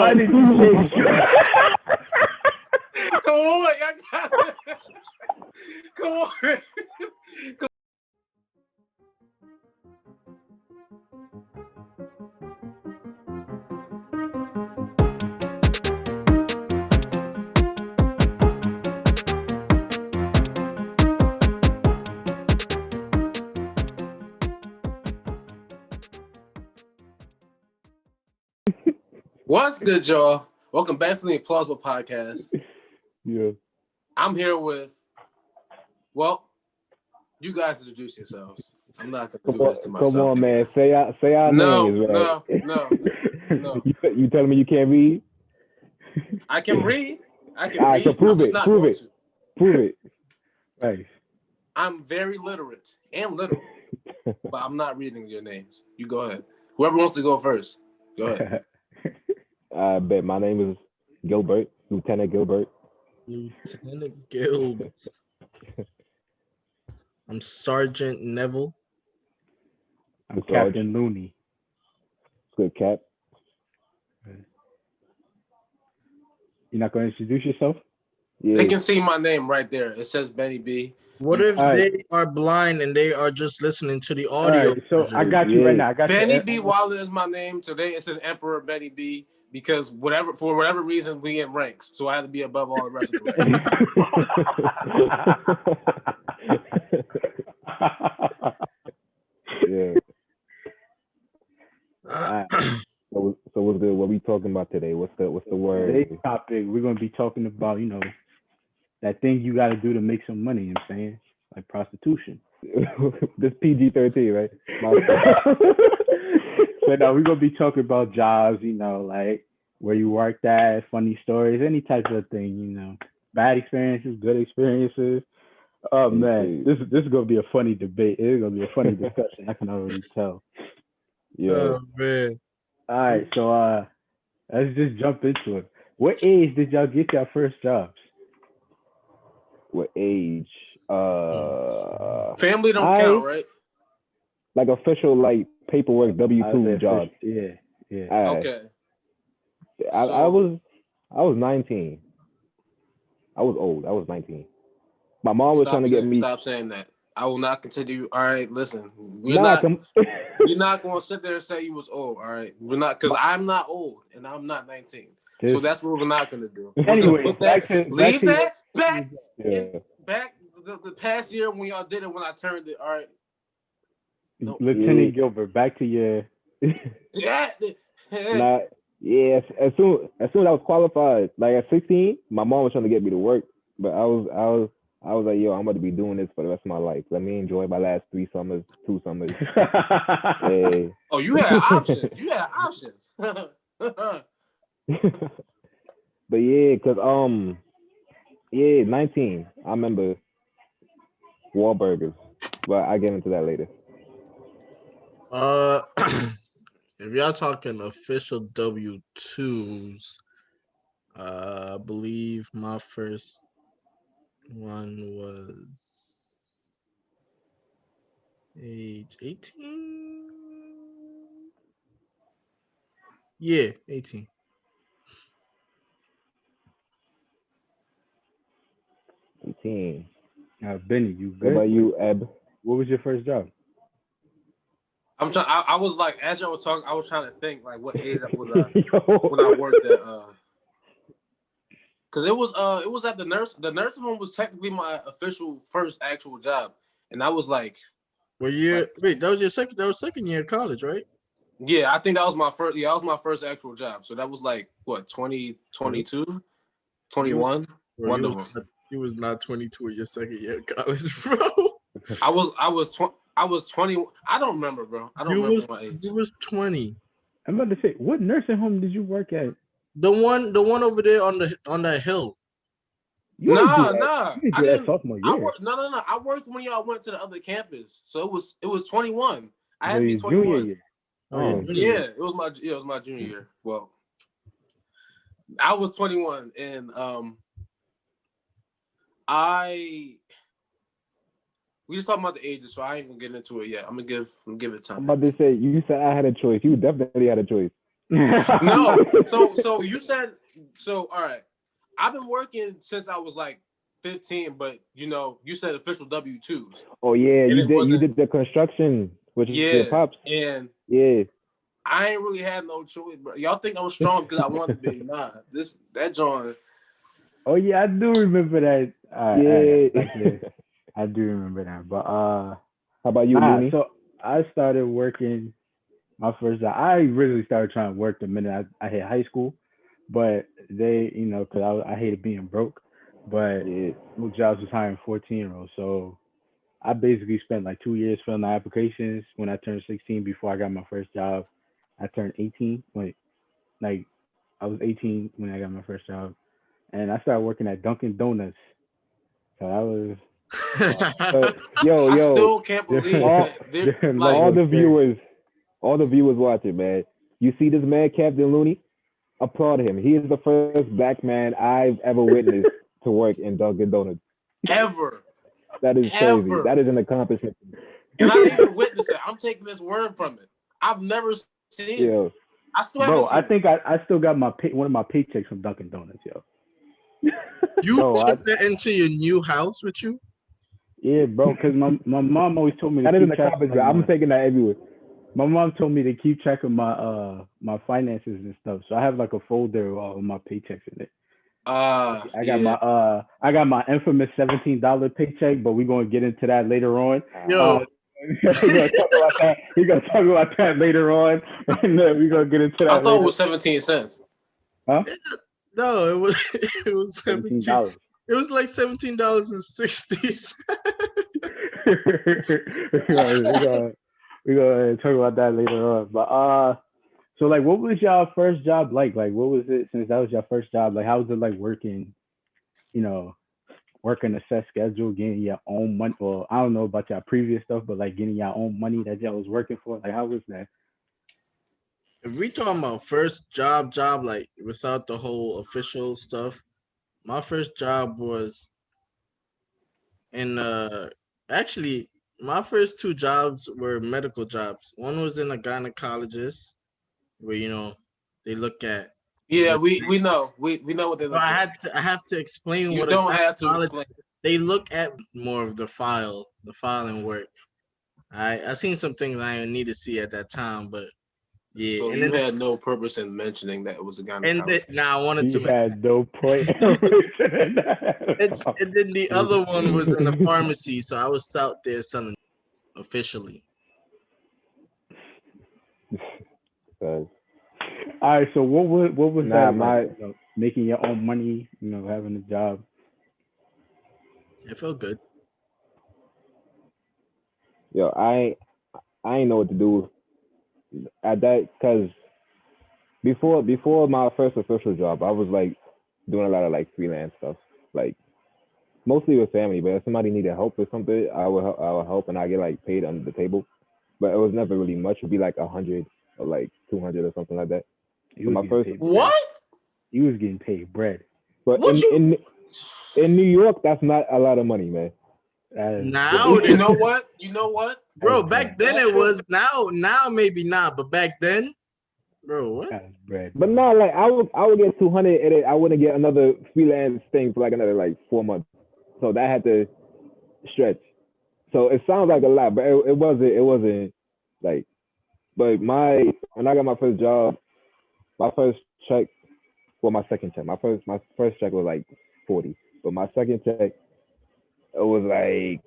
Why did you say straight? Come on, y'all got it. Come on. What's good, y'all? Welcome back to the Implausible Podcast. Yeah. I'm here with, well, you guys introduce yourselves. I'm not going to do this to myself. Come on, man. Say our names, right? No. You telling me you can't read? I can read. All right, so prove it. Prove it. Right. I'm very literate and literal, but I'm not reading your names. You go ahead. Whoever wants to go first, go ahead. I bet my name is Gilbert, Lieutenant Gilbert. Lieutenant Gilbert. I'm Sergeant Neville. I'm Captain Looney. Good, Cap. You're not going to introduce yourself? Yeah. They can see my name right there. It says Benny B. What if they are blind and they are just listening to the audio? Right, so I got you right now. I got Benny you. B. Waller is my name. Today it says Emperor Benny B. Because for whatever reason we in ranks, so I had to be above all the rest of the ranks. Yeah. So what's good? What we talking about today? What's the word? Today's topic, we're gonna be talking about, that thing you gotta do to make some money, you know what I'm saying? Like prostitution. This PG-13, right? So now we're gonna be talking about jobs, like where you worked at, funny stories, any type of thing, bad experiences, good experiences. Oh man, this is gonna be a funny debate. It's gonna be a funny discussion. I can already tell. Yeah. Oh man. All right, so let's just jump into it. What age did y'all get your first jobs? What age? Family don't count, right? Like official, like paperwork, W-2 jobs. Yeah. Okay. I was 19. I was old. I was 19. My mom was trying to get me. Stop saying that. I will not continue. All right, listen. We're not going to sit there and say you was old. All right, we're not, because I'm not old and I'm not 19. So that's what we're not going to do. Anyway, leave that back. Yeah. Back the past year when y'all did it, when I turned it. All right. No. Lieutenant Gilbert, back to your. Yes. As soon as I was qualified, like at 16, my mom was trying to get me to work, but I was like, yo, I'm about to be doing this for the rest of my life. Let me enjoy my last 2 summers. Hey. Oh, you had options. But yeah, cause 19. I remember Wahlburgers, but I get into that later. If y'all talking official W-2s, I believe my first one was age 18. Yeah, 18. 18. Benny, you good? What about you, Eb? What was your first job? I'm trying. I was like, as y'all was talking, I was trying to think like what age that was when I worked at. Because it was at the nursing home was technically my official first actual job, and I was like, wait, that was your second year of college, right? Yeah, I think that was my first. Yeah, that was my first actual job. So that was like what 2022, 21. One of them. You was not 22 in your second year of college, bro. I was 20. I don't remember, bro. I don't remember my age. You was 20. I'm about to say, what nursing home did you work at? The one over there on the hill. Nah. I didn't. I worked. No. I worked when y'all went to the other campus. So it was 21. I had to be 21. Year. Oh, yeah, it was my junior year. Well, I was 21, and we just talking about the ages, so I ain't gonna get into it yet. I'm gonna give it time. I'm about to say, you said I had a choice. You definitely had a choice. No. So you said so. All right. I've been working since I was like 15, but you said official W-2s. Oh yeah, you did the construction with your pops. And yeah. I ain't really had no choice, bro. Y'all think I'm strong because I wanted to be. Nah, that John. Oh yeah, I do remember that. I do remember that. But how about you, Looney? So I started working my first job. I originally started trying to work the minute I hit high school, but they, because I hated being broke. But most jobs was hiring 14-year-olds, so I basically spent like 2 years filling out applications. When I turned 16, before I got my first job, I turned 18. Like I was 18 when I got my first job, and I started working at Dunkin' Donuts. So that was. I still can't believe all the viewers watching, man. You see this man, Captain Looney? Applaud him. He is the first black man I've ever witnessed to work in Dunkin' Donuts. Ever. That is crazy. That is an accomplishment. And I didn't even witness it. I'm taking this word from it. I've never seen it. I still haven't seen I think I still got one of my paychecks from Dunkin' Donuts, yo. You took that into your new house with you? Yeah, bro, because my mom always told me that is an accomplishment. I'm taking that everywhere. My mom told me to keep track of my finances and stuff. So I have like a folder with all of my paychecks in it. I got my infamous $17 paycheck, but we're gonna get into that later on. Yo. We're gonna talk about that. We're gonna talk about that later on, and we're gonna get into that. I thought it was 17 cents. Huh? No, it was $17. It was like $17.60. We're gonna talk about that later on. But so like, what was y'all first job like? Like, what was it since that was your first job? Like, how was it like working? Working a set schedule, getting your own money. Well, I don't know about your previous stuff, but like getting your own money that y'all was working for. Like, how was that? If we talking about first job, like without the whole official stuff, my first job was in actually my first two jobs were medical jobs. One was in a gynecologist where they look at we know we know what they look at. I have to explain you what don't have to explain. They look at more of the filing work. I seen some things I didn't need to see at that time, but yeah. So you had no purpose in mentioning that it was a gynecologist. And I wanted to. You had no point. And then the other one was in a pharmacy, so I was out there selling officially. All right. So what was that? Like, making your own money, having a job. It felt good. Yo, I ain't know what to do at that, because before my first official job, I was like doing a lot of like freelance stuff, like mostly with family. But if somebody needed help with something, I would help, and I get like paid under the table. But it was never really much. It'd be like 100 or like 200 or something like that. So my first what? You was getting paid bread. But in New York, that's not a lot of money, man. Now you know what, bro? Back then it was. Now maybe not, but back then, bro, what? But no, like I would get 200, and I wouldn't get another freelance thing for like another like 4 months. So that had to stretch. So it sounds like a lot, but it wasn't like. But when I got my first job, my first check, well, my second check, my first check was like 40, but my second check, it was like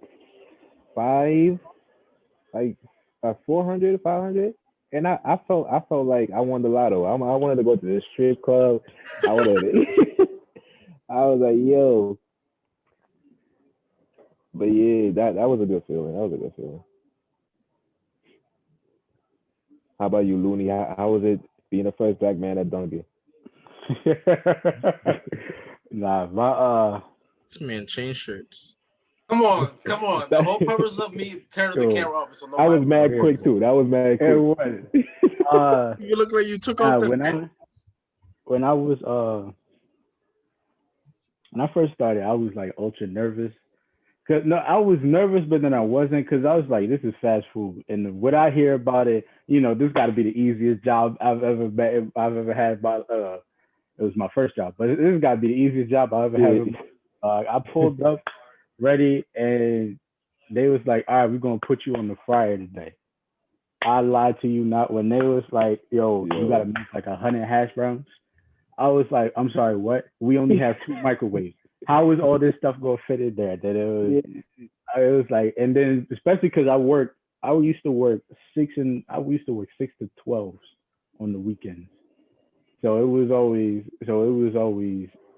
400, 500, and I felt like I won the lotto. I wanted to go to the strip club. I was like, yo. But yeah, that was a good feeling. How about you, Looney? How was it being the first black man at Dunkin'? This man changed shirts. Come on. The whole purpose of me turning the camera off, so I was mad quick too. That was mad quick. It was. You look like you took off the. When I first started, I was like ultra nervous. Cause no, I was nervous, but then I wasn't, cause I was like, this is fast food, and what I hear about it, this got to be the easiest job I've ever had. It was my first job, but this has got to be the easiest job I ever had. I pulled up ready, and they was like, all right, we're gonna put you on the fryer today. I lied to you not. When they was like, yo, you gotta make like 100 hash browns. I was like, I'm sorry, what? We only have 2 microwaves. How is all this stuff gonna fit in there? That it was like, and then especially because I used to work 6 to 12s on the weekends. So it was always,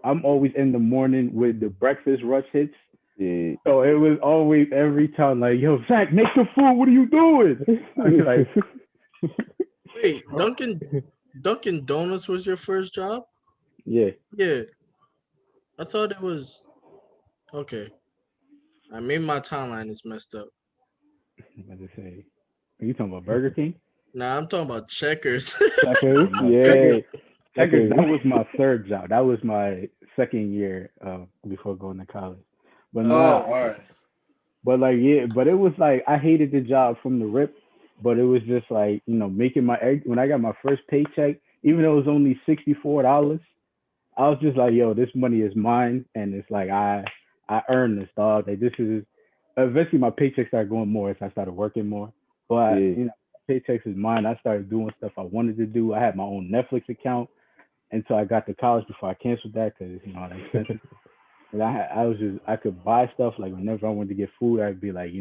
I'm always in the morning with the breakfast rush hits. Yeah. So it was always every time like, yo, Zach, make the food. What are you doing? I was like, wait, Dunkin' Donuts was your first job? Yeah. Yeah. I thought it was okay. I mean my timeline is messed up. I'm about to say, are you talking about Burger King? Nah, I'm talking about Checkers. Checkers, No, yeah. Checkers, that was my third job. That was my second year before going to college. But all nah, right. but like but it was like I hated the job from the rip. But it was just like, making my egg when I got my first paycheck, even though it was only $64, I was just like, yo, this money is mine, and it's like I earned this, dog. Like this is eventually my paycheck started going more as I started working more. But Yeah. paychecks is mine. I started doing stuff I wanted to do. I had my own Netflix account until I got to college before I canceled that because that expensive. And I could buy stuff like whenever I wanted to get food, I'd be like, I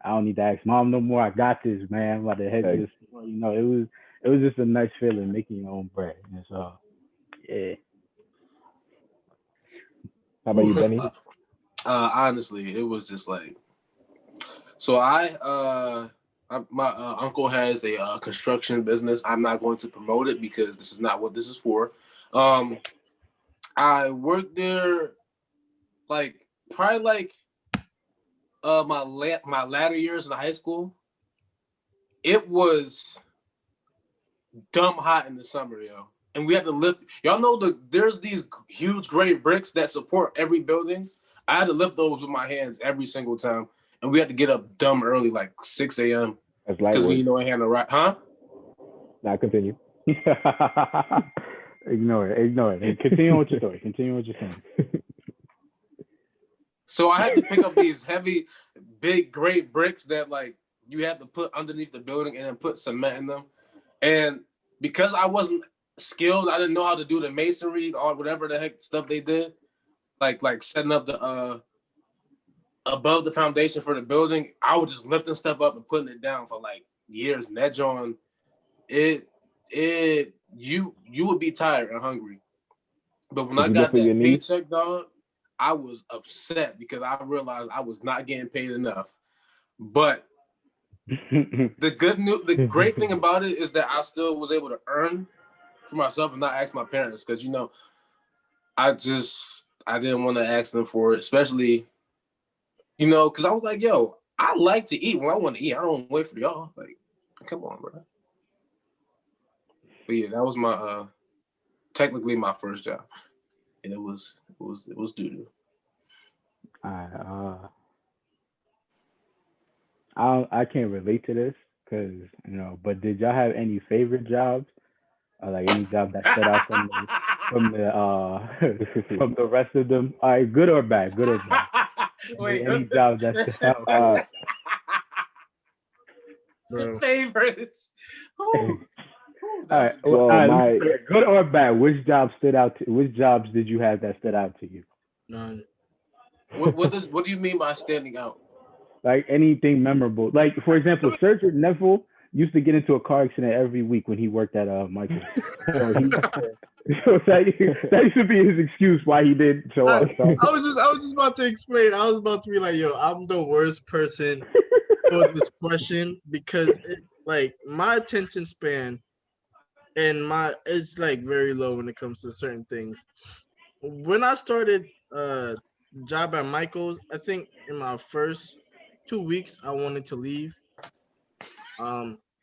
don't need to ask mom no more. I got this, man. I'm about to head this. It was just a nice feeling making your own bread. And so, yeah. How about you, Benny? Honestly, it was just like, so my uncle has a construction business. I'm not going to promote it because this is not what this is for. I worked there probably my latter years in high school. It was dumb hot in the summer, yo. And we had to lift. Y'all know there's these huge gray bricks that support every building. I had to lift those with my hands every single time, and we had to get up dumb early, like 6 a.m. Because we I had to ride, huh? Now continue. Ignore it. Continue with your story. Continue with your saying. So I had to pick up these heavy, big, great bricks that you had to put underneath the building and then put cement in them. And because I wasn't skilled, I didn't know how to do the masonry or whatever the heck stuff they did, like setting up the above the foundation for the building. I was just lifting stuff up and putting it down for years. And that John, you would be tired and hungry. But when I got that paycheck, dog, I was upset because I realized I was not getting paid enough. But the great thing about it is that I still was able to earn for myself and not ask my parents because I didn't want to ask them for it, especially because I was like, yo, I like to eat when I want to eat. I don't wait for y'all. Come on, bro. But yeah, that was my technically my first job, and it was doo-doo. I can't relate to this because but did y'all have any favorite jobs? Or any job that stood out from the rest of them? All right, good or bad? Wait, any job that stood out? Favorites. All right, good or bad? Which job stood out? Which jobs did you have that stood out to you? None. What do you mean by standing out? Like anything memorable? Like for example, Sergeant Neville used to get into a car accident every week when he worked at Michael. So that used to be his excuse why he didn't show up. So. I was just about to explain. I was about to be like, yo, I'm the worst person for this question because my attention span and it's very low when it comes to certain things. When I started job at Michael's, I think in my first 2 weeks I wanted to leave.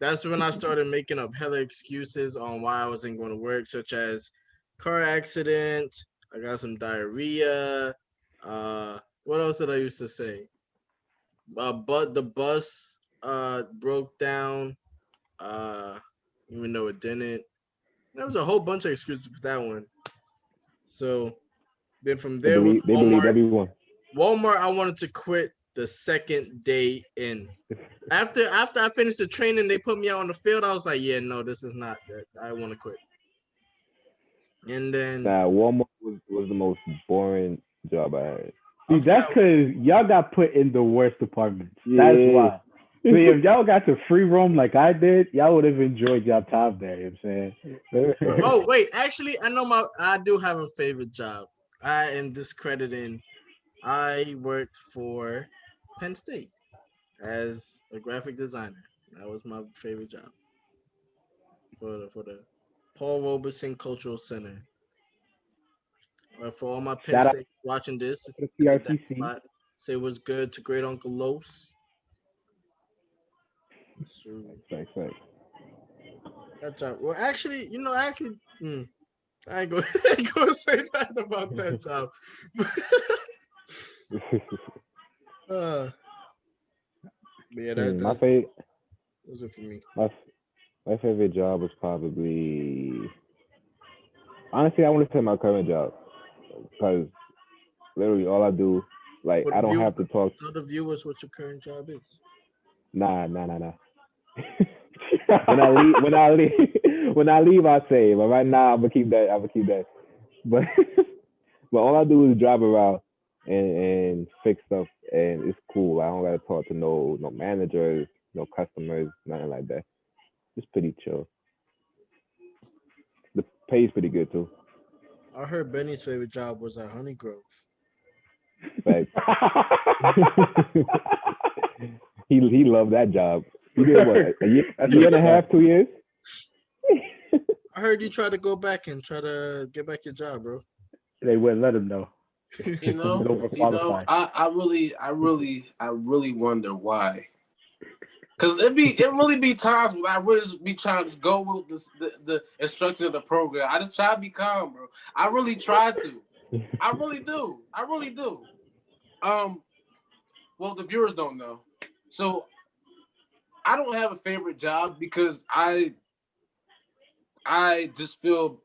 That's when I started making up hella excuses on why I wasn't going to work, such as car accident, I got some diarrhea, What else did I used to say? But the bus broke down. Even though it didn't. There was a whole bunch of excuses for that one. So then from there with They believe Walmart, everyone. I wanted to quit the second day in. After I finished the training, they put me out on the field. I was like, yeah, no, this is not that. I want to quit. And then Walmart was the most boring job I had. See, that's because y'all got put in the worst departments. Yeah. That's why. See, if y'all got to free roam like I did, y'all would have enjoyed your time there. You know what I'm saying? Oh wait, actually, I do have a favorite job. I am discrediting. I worked for Penn State as a graphic designer. That was my favorite job for the Paul Robeson Cultural Center. For all my Penn Shout out State watching this, to the hit that PRCC. spot. Say what's good to Great Uncle Los. Thanks. That job. Well, actually, I ain't gonna say that about that job. Yeah, my favorite. Was it for me? My favorite job was probably, honestly, I want to say my current job, because literally all I do, like, I don't have to talk. Tell the viewers what your current job is. Nah. when I leave, I say. But right now, I'm gonna keep that. But but all I do is drive around and fix stuff, and it's cool. I don't gotta talk to no managers, no customers, nothing like that. It's pretty chill. The pay's pretty good too. I heard Benny's favorite job was at Honey Grove. Like, he loved that job. He did what, a year and a half, 2 years? I heard you try to go back and try to get back your job, bro. They wouldn't let him know. I really wonder why. Cause it really be times when I really just be trying to go with the instruction of the program. I just try to be calm, bro. I really try to. I really do. Well, the viewers don't know. So I don't have a favorite job because I just feel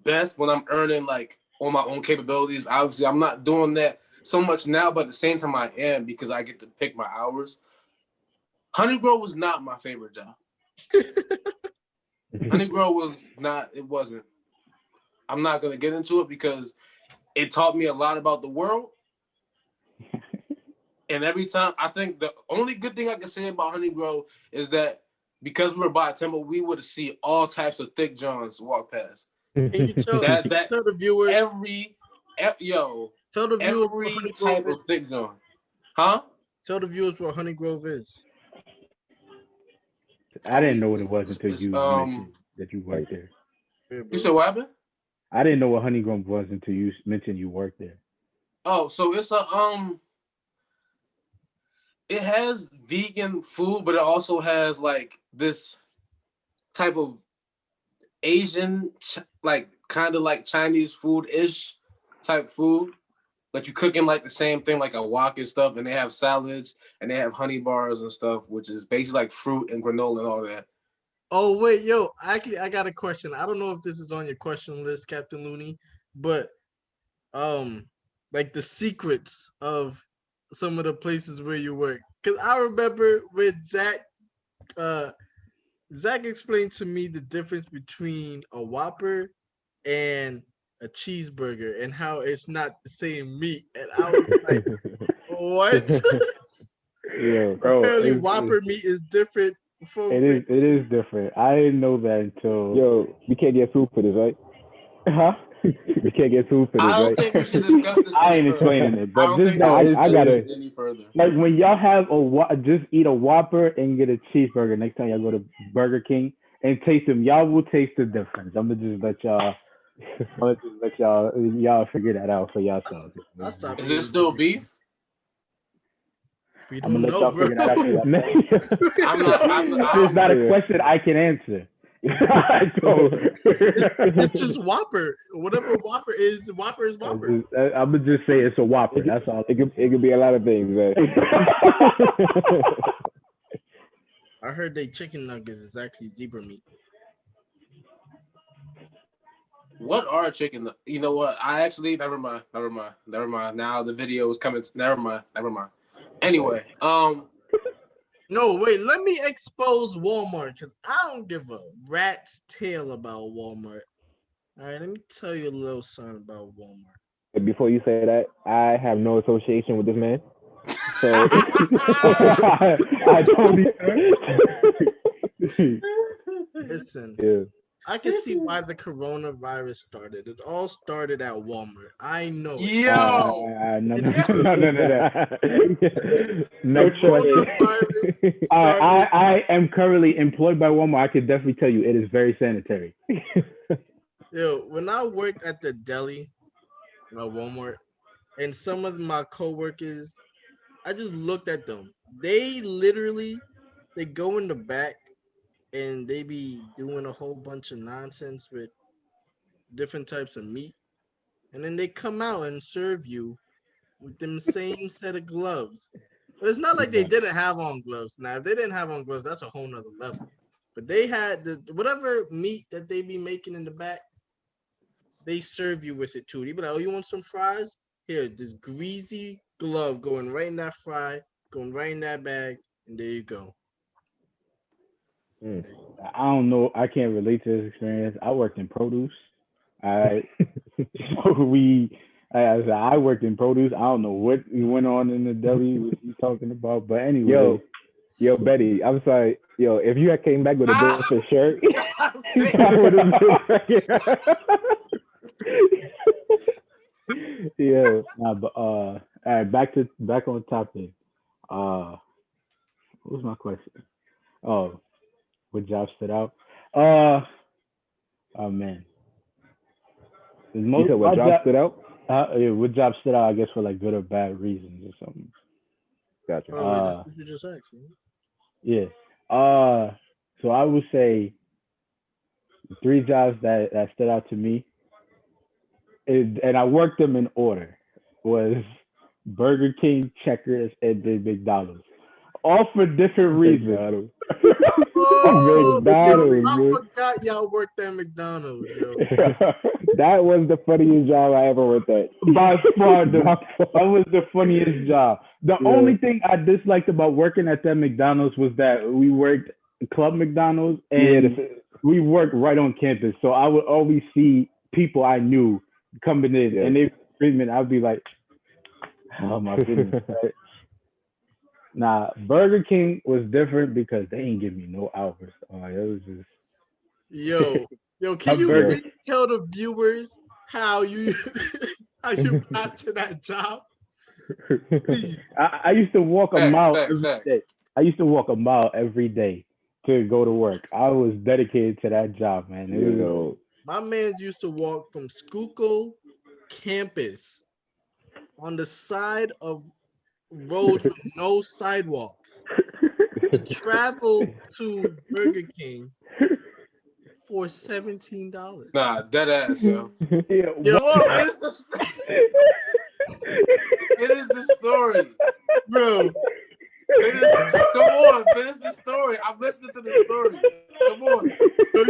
best when I'm earning like on my own capabilities. Obviously, I'm not doing that so much now, but at the same time I am, because I get to pick my hours. Honey Grove was not my favorite job. Honey Grove was not, it wasn't. I'm not going to get into it because it taught me a lot about the world. And every time, I think the only good thing I can say about Honey Grove is that because we were by a temple, we would see all types of thick Johns walk past. Can you tell the viewers? Tell the viewers every type of thick John. Huh? Tell the viewers what Honey Grove is. I didn't know what it was until you mentioned that you worked there. You said what happened? I didn't know what Honey Grove was until you mentioned you worked there. Oh, so it's it has vegan food, but it also has like this type of Asian, like kind of like Chinese food-ish type food. But you cooking like the same thing, like a wok and stuff, and they have salads and they have honey bars and stuff, which is basically like fruit and granola and all that. Oh wait, yo, actually, I got a question. I don't know if this is on your question list, Captain Looney, but like the secrets of some of the places where you work. Because I remember when Zach explained to me the difference between a Whopper and a cheeseburger and how it's not the same meat. And I was like, what? Yeah, bro. Apparently Whopper meat is different. It is different. I didn't know that until... Yo, we can't get food for this, right? Huh? We can't get food for this, I don't right? think we should discuss this. I ain't explaining it, but just know I gotta any further. Like when y'all have just eat a Whopper and get a cheeseburger. Next time y'all go to Burger King and taste them, y'all will taste the difference. I'm gonna just let y'all figure that out for yourselves. Is it still beef? We don't know, bro. It's not a question I can answer. It's just Whopper. Whatever Whopper is Whopper. I'm gonna just say it's a Whopper. That's all. It could be a lot of things, man. I heard they chicken nuggets is actually zebra meat. What are chicken? You know what? I actually never mind. Now the video is coming. Never mind. Anyway, No, wait. Let me expose Walmart because I don't give a rat's tail about Walmart. All right, let me tell you a little something about Walmart. Before you say that, I have no association with this man. So I totally. Listen, yeah. I can see why the coronavirus started. It all started at Walmart. I know it. yo, No. The Next question. coronavirus started. I am currently employed by Walmart. I can definitely tell you it is very sanitary. Yo, when I worked at the deli at Walmart, and some of my coworkers, I just looked at them. They go in the back and they be doing a whole bunch of nonsense with different types of meat, and then they come out and serve you with them same set of gloves. But it's not like they didn't have on gloves. Now, if they didn't have on gloves, that's a whole nother level. But they had whatever meat that they be making in the back, they serve you with it too. They be like, "Oh, you want some fries? Here, this greasy glove going right in that fry, going right in that bag, and there you go." Mm. I don't know. I can't relate to this experience. I worked in produce. So I worked in produce. I don't know what went on in the deli. What you talking about? But anyway, yo, Betty, I'm sorry. Yo, if you had came back with a different shirt, yeah. nah, but all right, back on topic. What was my question? Oh, what job stood out? Oh man, You said what job stood out? Yeah, what job stood out? I guess for like good or bad reasons or something. Gotcha. Oh, wait, that's what you just asked me. Yeah. So I would say 3 jobs that stood out to me, and I worked them in order, was Burger King, Checkers, and then McDonald's. All for different reasons. Oh, McDonald's, I dude. forgot y'all worked at McDonald's, yo. That was the funniest job I ever worked at. By far, that was the funniest job. The Yeah. only thing I disliked about working at that McDonald's was that we worked Club McDonald's and we worked right on campus. So I would always see people I knew coming in and they were screaming. I'd be like, oh my goodness. Nah, Burger King was different because they ain't give me no hours. It was just Yo, can you please tell the viewers how you got to that job? I used to walk a mile every day. I used to walk a mile every day to go to work. I was dedicated to that job, man. My man used to walk from Schuylkill campus on the side of roads with no sidewalks to travel to Burger King for $17. Nah, dead ass, yo. Yo, it is the story, bro. Come on, finish the story. I'm listening to the story. Come on. Yo,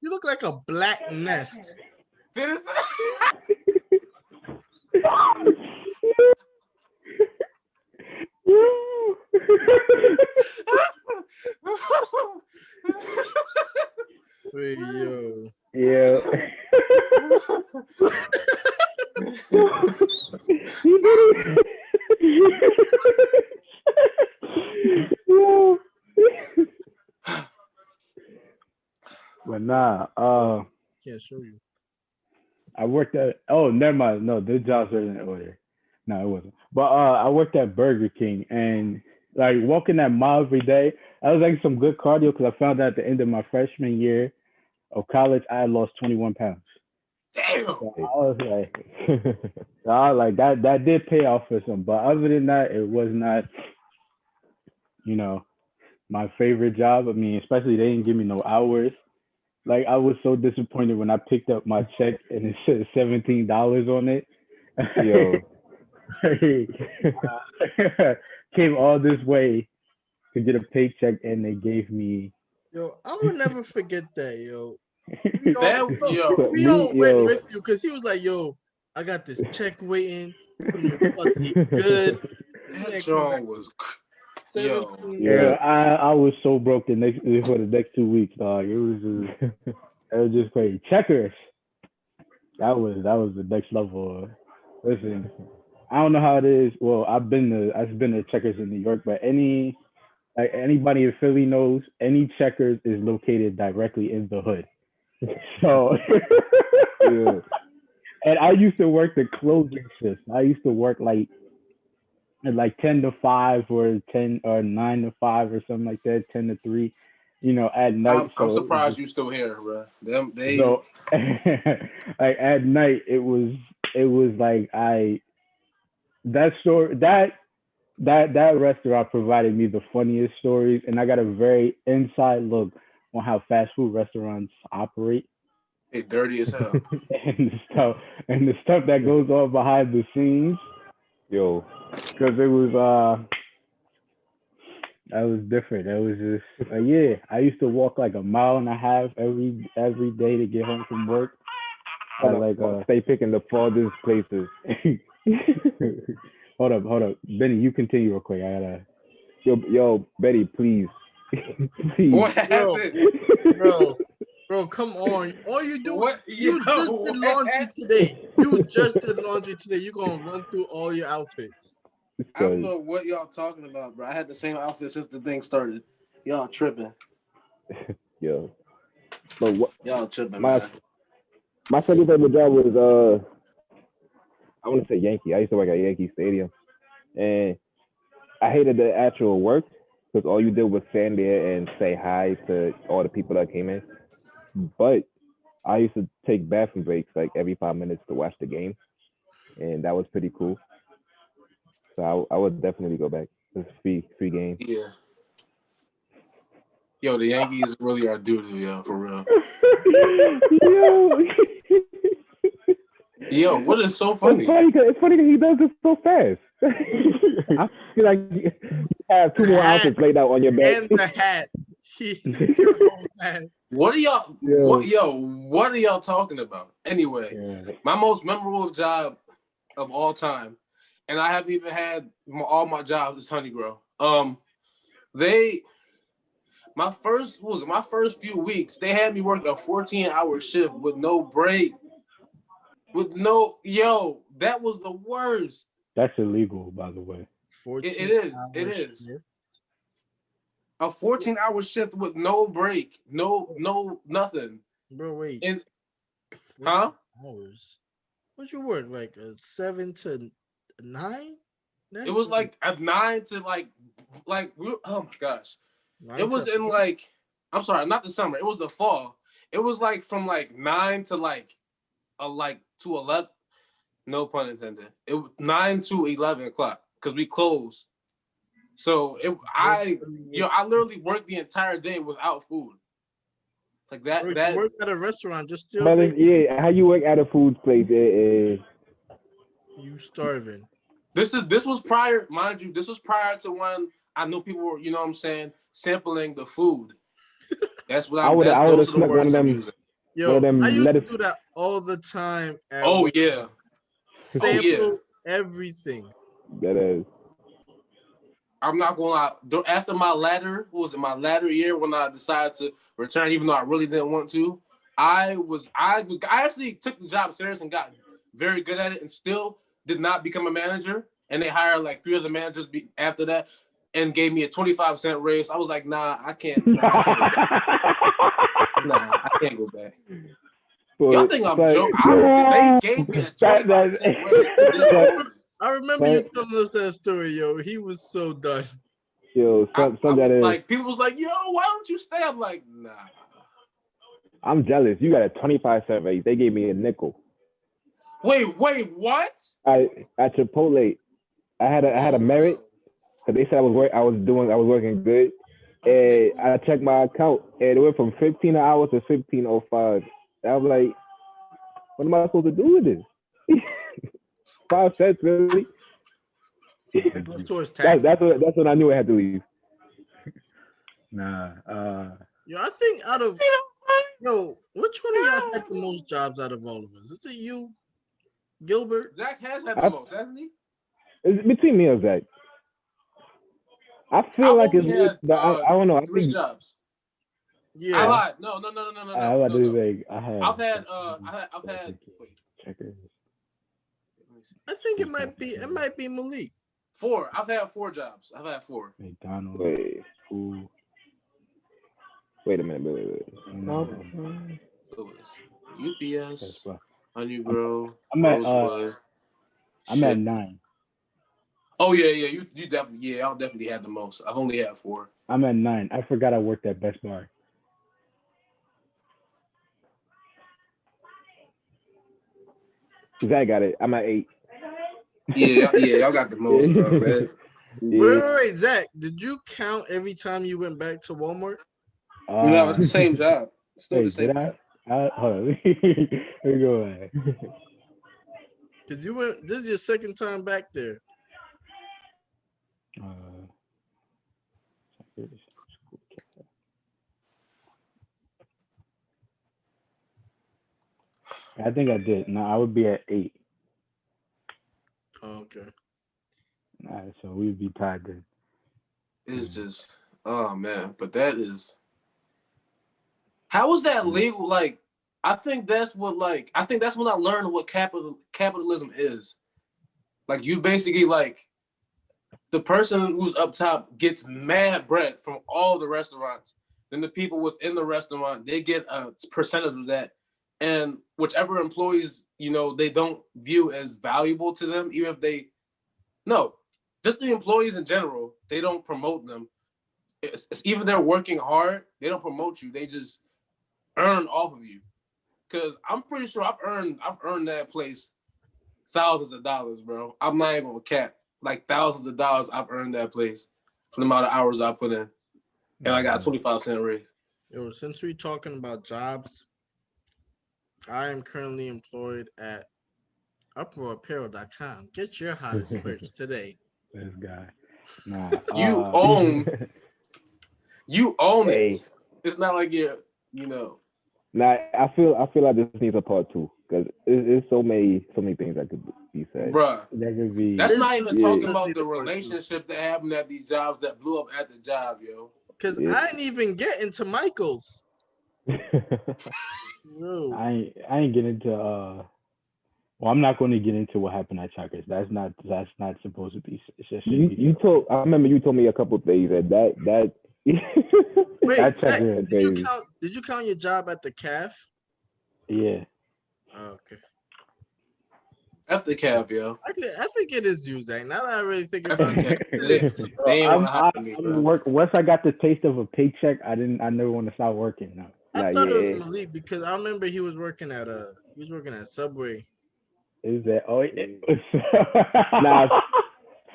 you look like a black nest. Finish Wait, yo. Yeah. But nah, Can't show you. I worked at never mind. No, the jobs are in order. No, it wasn't. But I worked at Burger King and like walking that mile every day, I was like some good cardio because I found out at the end of my freshman year of college I had lost 21 pounds. Damn. So I was like, that did pay off for some. But other than that, it was not, my favorite job. I mean, especially they didn't give me no hours. Like I was so disappointed when I picked up my check and it said $17 on it. Yo. Came all this way to get a paycheck and they gave me. Yo, I will never forget that, yo. We all, That yo, we all went yo. with you because he was like, yo, I got this check waiting. You know, we about to eat good. that John was yo. 17. Yeah, I was so broke for the next 2 weeks, dog. It was just crazy. Checkers. That was the next level. Listen, I don't know how it is. Well, I've been to Checkers in New York, but anybody in Philly knows any Checkers is located directly in the hood. So, Yeah. and I used to work the closing shift. I used to work like at like 10 to 5 or 10 or 9 to 5 or something like that, 10 to 3, at night. I'm surprised you still here, bro. They so like at night it was like that restaurant provided me the funniest stories, and I got a very inside look on how fast food restaurants operate. they dirty as hell. And the stuff that goes on behind the scenes, Yo. because it was that was different. It was just yeah. I used to walk like a mile and a half every day to get home from work. Stay picking the farthest places. Hold up, Benny. You continue real quick. I gotta. Yo, Betty, please. Please. What happened? Bro, come on. All you do, What? you Yo, just did laundry today. You just did laundry today. You're going to run through all your outfits. I don't know what y'all talking about, bro. I had the same outfit since the thing started. Y'all tripping. Yo. But what? Y'all tripping, My man. my second favorite job was I want to say Yankee. I used to work at Yankee Stadium, and I hated the actual work because all you did was stand there and say hi to all the people that came in. But I used to take bathroom breaks like every 5 minutes to watch the game, and that was pretty cool. So I would definitely go back. It's free game. Yeah. Yo, the Yankees really are doo-doo, yo, for real. Yo. Yo, what is so funny? It's funny because he does this so fast. I feel like you have two more outfits laid out on your bed. And the hat. What are y'all? Yo. What are y'all talking about? Anyway, Yeah. my most memorable job of all time, and I haven't even had all my jobs is Honey Grow. My first few weeks, they had me work a 14-hour shift with no break. That was the worst. That's illegal, by the way. It is. Shift. A 14-hour shift with no break, no nothing. Bro, wait. And 14 hours. What you work like a 7 to 9? it was like at 9 to oh my gosh. It was in like, I'm sorry, not the summer. It was the fall. It was like from like 9 to to 11. No pun intended. It was 9 to 11 o'clock because we closed. So I literally worked the entire day without food. Like that. Bro, that you work at a restaurant, just still. But yeah, how you work at a food place? You starving. This was prior, mind you. This was prior to when I knew people were, you know what I'm saying, sampling the food. That's what those are the words I'm using. Yo, I used to do that all the time. Oh yeah. Sample everything. That is. I'm not gonna lie. After my latter year when I decided to return, even though I really didn't want to, I actually took the job serious and got very good at it, and still did not become a manager. And they hired like 3 other managers after that, and gave me a 25% raise. I was like, nah, I can't. I can't go back. But, Y'all think I'm joking? They gave me a 25% raise. I remember you telling us that story, yo. He was so done. Yo, people was like, yo, why don't you stay? I'm like, nah. I'm jealous. You got a 25% raise. They gave me a nickel. Wait, what? At Chipotle, I had a merit. So they said I was working good. And I checked my account, and it went from 15 an hour to 15.05. I was like, what am I supposed to do with this? 5 cents, really? It goes towards taxes. That's when I knew I had to leave. Nah. Yo, I think out of which one of y'all had the most jobs out of all of us? Is it you, Gilbert? Zach has had the most, hasn't he? It's between me and Zach. I feel like it's only had, I don't know. I 3 think jobs. Yeah. I lied. No. I've had. Wait. Checkers. I think it might be Malik. 4. I've had 4 jobs. I've had 4. McDonald's. Wait. Wait a minute. UPS, Honey Grow, I'm at Rosewood. I'm at 9. Oh yeah. You definitely I'll definitely had the most. I've only had 4. I'm at 9. I forgot I worked at Best Buy. Zach got it. I'm at 8. Yeah, y'all got the most, bro. Wait, Zach, did you count every time you went back to Walmart? No, it's the same job. It's still the same job. Hold on. Let me go ahead. Because you went. This is your second time back there. I think I did. No, I would be at 8. Oh, okay. All right, so we'd be tied then. It's just, oh man, but that is. How is that legal? Like, I think that's when I learned what capitalism is. Like, you basically like the person who's up top gets mad bread from all the restaurants. Then the people within the restaurant, they get a percentage of that. And whichever employees, they don't view as valuable to them, even if just the employees in general, they don't promote them. It's even they're working hard, they don't promote you. They just earn off of you. Because I'm pretty sure I've earned that place thousands of dollars, bro. I'm not even a cap. Like thousands of dollars I've earned that place for the amount of hours I put in. And I got a 25-cent raise. Yo, since we're talking about jobs, I am currently employed at uproarapparel.com. Get your hottest merch today. This guy. Nah. You own it. It's not like you're. Nah, I feel like this needs a part 2 because it's so many things that could be said. Bruh, that's not even talking about the part 2. relationship that happened at these jobs that blew up at the job, yo. Because I didn't even get into Michael's. No. I ain't getting into well, I'm not going to get into what happened at Checkers. That's not supposed to be. I remember you told me a couple things that. Wait, that Zach, did you count your job at the calf? Yeah. Oh, okay. That's the calf, yo. I think it is you, Zach. Now that I really think about it. Once I got the taste of a paycheck, I never want to stop working now. I thought it was Malik because I remember he was working at Subway. Is that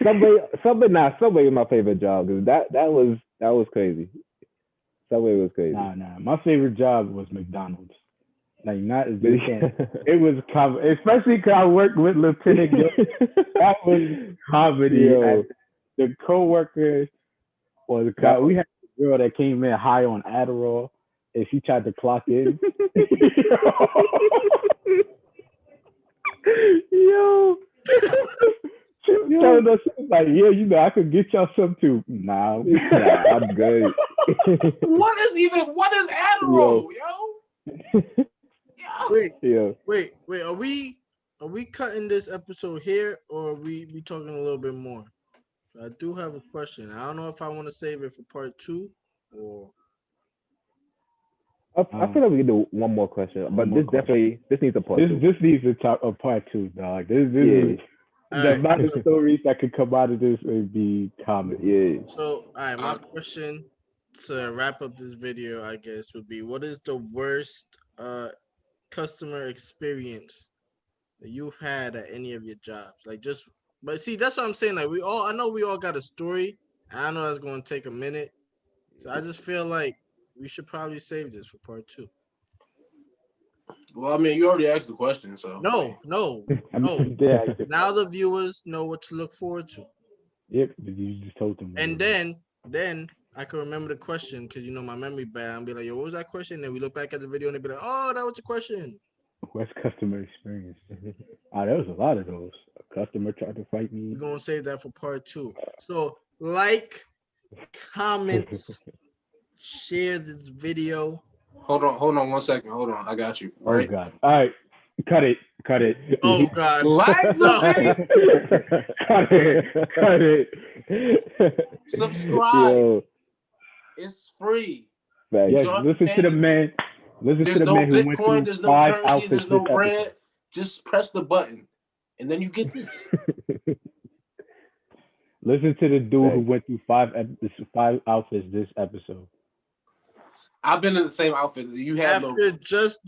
Subway is my favorite job because that was crazy. Subway was crazy. Nah. My favorite job was McDonald's. Like it was comedy, especially because I worked with Lieutenant Gil. That was comedy. The co-workers we had a girl that came in high on Adderall and she tried to clock in. Yo. She told us, like, I could get y'all some too. Nah, I'm good. What is Adderall, yo? Wait. Are we cutting this episode here or are we talking a little bit more? I do have a question. I don't know if I want to save it for part 2 or. I feel like we can do one more question, but this needs a part 2. This needs a part 2, dog. This is the amount of stories that could come out of this would be comedy. Yeah. So, all right, my question to wrap up this video, I guess, would be: what is the worst customer experience that you've had at any of your jobs? But see, that's what I'm saying. Like I know we all got a story. And I know that's going to take a minute. So I just feel like we should probably save this for part 2. Well, I mean, you already asked the question, so No. I mean, yeah, Now the viewers know what to look forward to. yep, you just told them. And then I can remember the question because my memory bad. I'll be like, yo, what was that question? And then we look back at the video and they be like, oh, that was the question. What's customer experience? There was a lot of those. A customer tried to fight me. We're gonna save that for part 2. So like, comments, share this video. hold on 1 second. Hold on, I got you. Right? Oh God! All right, cut it. Oh God! Like the video, Cut it. subscribe. Yo, It's free. facts. Yes, don't listen to the man. Listen There's to the no man who went Bitcoin, through there's no 5 currency, outfits there's no this episode. bread. Just press the button, and then you get this. Listen to the dude who Thanks. went through 5 outfits this episode. I've been in the same outfit that you have. After just